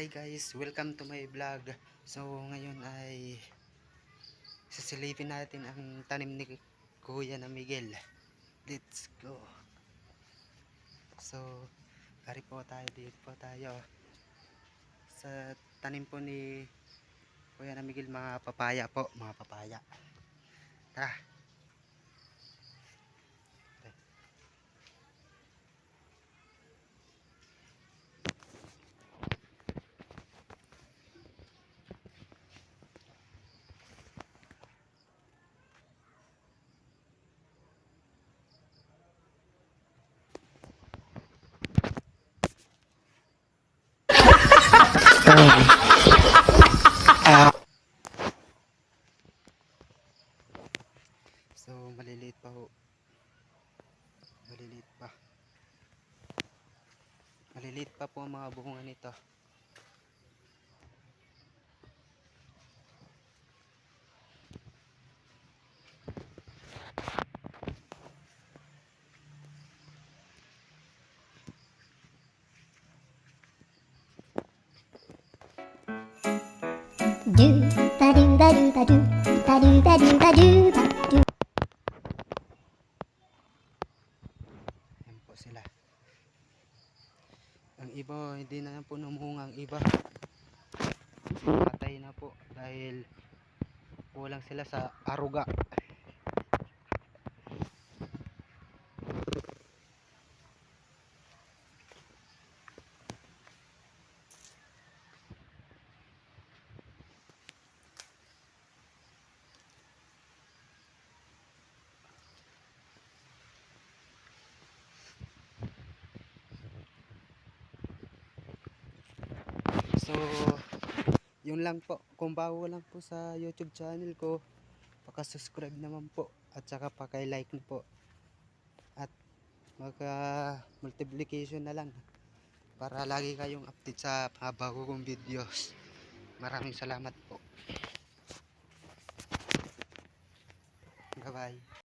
Hi guys, welcome to my vlog. So ngayon ay sisilipin natin ang tanim ni Kuya na Miguel. Let's go. So ari po tayo, dito po tayo sa tanim po ni Kuya na Miguel, mga papaya po, mga papaya. Tara. So maliliit pa ho. Maliliit pa. Maliliit pa po ang mga bunga nito. Do ba do ba do ba do ba do ba do ba do ba do. Ayan po sila. Ang iba hindi na po namunga, ang iba patay na po dahil kulang sila sa aruga. So yun lang po, kung bago lang po sa YouTube channel ko, paka-subscribe naman po at saka paki-like na po at multiplication na lang para lagi kayong update sa mga bago kong videos. Maraming salamat po. Bye bye.